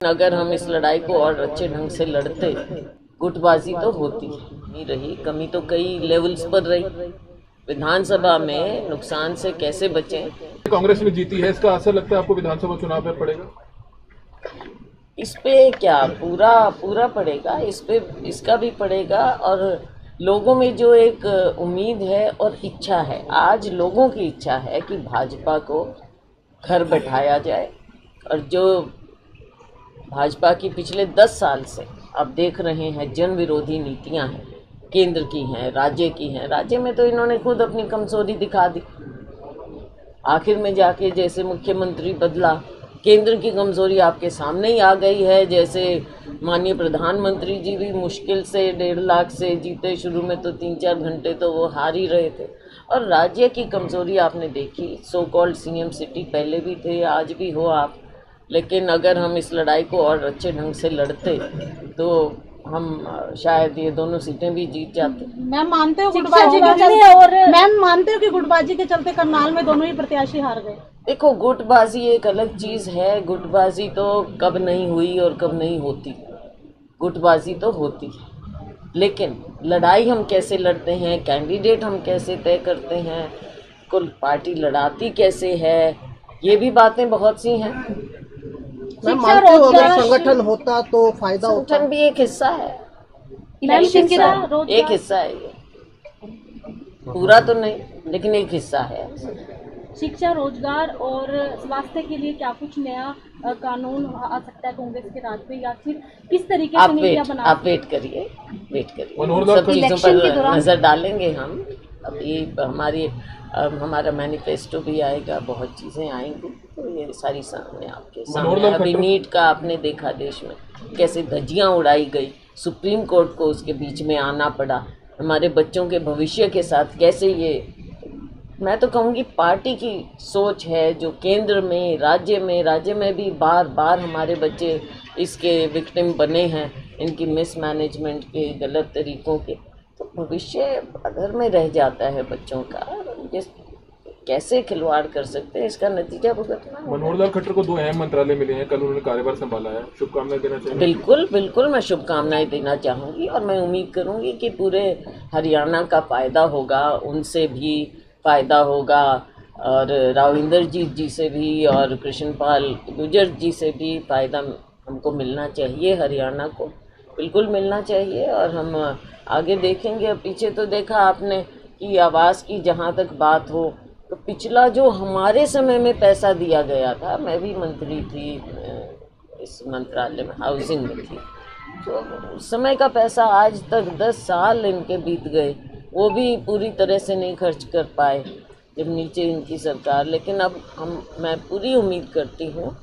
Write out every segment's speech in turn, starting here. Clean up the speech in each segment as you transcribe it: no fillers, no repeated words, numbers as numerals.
अगर हम इस लड़ाई को और अच्छे ढंग से लड़ते, गुटबाजी तो होती नहीं रही, कमी तो कई लेवल्स पर रही। विधानसभा में नुकसान से कैसे बचें? कांग्रेस ने जीती है, इसका असर लगता है आपको विधानसभा चुनाव में पड़ेगा? इस पे क्या पूरा पड़ेगा, इस पे इसका भी पड़ेगा। और लोगों में जो एक उम्मीद है और इच्छा है, आज लोगों की इच्छा है कि भाजपा को घर बैठाया जाए। और जो भाजपा की पिछले 10 साल से आप देख रहे हैं जन विरोधी नीतियां हैं, केंद्र की हैं, राज्य की हैं। राज्य में तो इन्होंने खुद अपनी कमजोरी दिखा दी। आखिर में जाके जैसे मुख्यमंत्री बदला, केंद्र की कमजोरी आपके सामने ही आ गई है। जैसे माननीय प्रधानमंत्री जी भी मुश्किल से 1.5 लाख से जीते, शुरू में तो 3-4 घंटे तो वो हार ही रहे थे। और राज्य की कमजोरी आपने देखी, सो कॉल्ड सीएम सिटी पहले भी थे, आज भी हो आप। लेकिन अगर हम इस लड़ाई को और अच्छे ढंग से लड़ते तो हम शायद ये दोनों सीटें भी जीत जाते। मैम मानते हो गुटबाजी के चलते, और मैम मानते हो कि गुटबाजी के चलते करनाल में दोनों ही प्रत्याशी हार गए? देखो, गुटबाजी एक अलग चीज़ है। गुटबाजी तो कब नहीं हुई और कब नहीं होती, गुटबाजी तो होती है। लेकिन लड़ाई हम कैसे लड़ते हैं, कैंडिडेट हम कैसे तय करते हैं, कुल पार्टी लड़ाती कैसे है, ये भी बातें बहुत सी हैं। मैं मानते हो अगर संगठन होता तो फायदा होता? संगठन भी एक हिस्सा है, एक हिस्सा है ये, पूरा तो नहीं लेकिन एक हिस्सा है। शिक्षा, रोजगार और स्वास्थ्य के लिए क्या कुछ नया कानून आ सकता है कांग्रेस के राज पे, या फिर किस तरीके से नीतियां बना? आप वेट करिए, सब चीजों पर नजर डालेंगे हम। अभी हमारा मैनिफेस्टो भी आएगा, बहुत चीज़ें आएंगी, तो ये सारी सामने आपके सामने। अभी नीट का आपने देखा देश में कैसे धज्जियां उड़ाई गई, सुप्रीम कोर्ट को उसके बीच में आना पड़ा। हमारे बच्चों के भविष्य के साथ कैसे ये, मैं तो कहूँगी पार्टी की सोच है जो केंद्र में, राज्य में भी बार बार हमारे बच्चे इसके विक्टिम बने हैं, इनकी मिसमैनेजमेंट के, गलत तरीकों के। तो भविष्य अगर में रह जाता है बच्चों का, कैसे खिलवाड़ कर सकते हैं, इसका नतीजा भुगतना। मनोहर लाल खट्टर को 2 अहम मंत्रालय मिले हैं, कल उन्होंने कार्यभार संभाला है, शुभकामनाएं देना चाहिए? बिल्कुल मैं शुभकामनाएं देना चाहूँगी, और मैं उम्मीद करूँगी कि पूरे हरियाणा का फ़ायदा होगा, उनसे भी फ़ायदा होगा, और राविंदर जीत जी से भी और कृष्णपाल गुर्जर जी से भी फ़ायदा हमको मिलना चाहिए, हरियाणा को बिल्कुल मिलना चाहिए। और हम आगे देखेंगे। अब पीछे तो देखा आपने कि आवास की जहाँ तक बात हो, तो पिछला जो हमारे समय में पैसा दिया गया था, मैं भी मंत्री थी इस मंत्रालय में, हाउसिंग में थी, तो उस समय का पैसा आज तक 10 साल इनके बीत गए, वो भी पूरी तरह से नहीं खर्च कर पाए जब नीचे इनकी सरकार। लेकिन अब मैं पूरी उम्मीद करती हूँ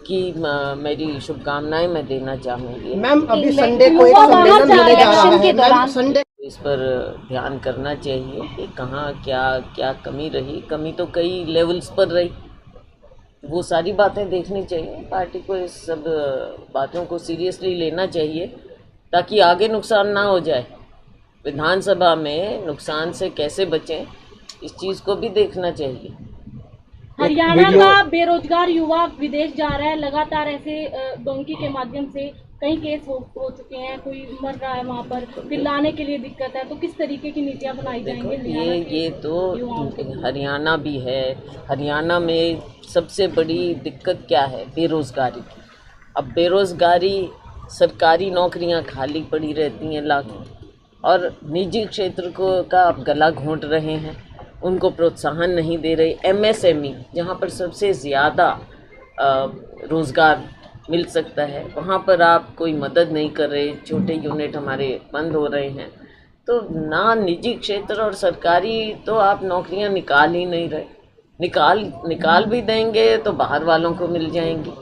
कि मेरी शुभकामनाएं मैं देना चाहूँगी। मैम अभी संडे को एक सम्मेलन होने जा रहा है, मैम संडे इस पर ध्यान करना चाहिए कि कहाँ क्या कमी रही। कमी तो कई लेवल्स पर रही, वो सारी बातें देखनी चाहिए। पार्टी को इस सब बातों को सीरियसली लेना चाहिए ताकि आगे नुकसान ना हो जाए। विधानसभा में नुकसान से कैसे बचें, इस चीज़ को भी देखना चाहिए। हरियाणा का बेरोजगार युवा विदेश जा रहा है, लगातार ऐसे डोंकी के माध्यम से कई केस हो चुके हैं, कोई मर रहा है वहाँ पर, फिर लाने के लिए दिक्कत है। तो किस तरीके की नीतियाँ बनाई जाएंगी? ये तो हरियाणा भी है। हरियाणा में सबसे बड़ी दिक्कत क्या है? बेरोजगारी। अब बेरोजगारी, सरकारी नौकरियां खाली पड़ी रहती हैं लाखों, और निजी क्षेत्र का आप गला घोंट रहे हैं, उनको प्रोत्साहन नहीं दे रहे। एमएसएमई जहाँ पर सबसे ज़्यादा रोज़गार मिल सकता है, वहाँ पर आप कोई मदद नहीं कर रहे। छोटे यूनिट हमारे बंद हो रहे हैं, तो ना निजी क्षेत्र और सरकारी तो आप नौकरियाँ निकाल ही नहीं रहे। निकाल भी देंगे तो बाहर वालों को मिल जाएंगी।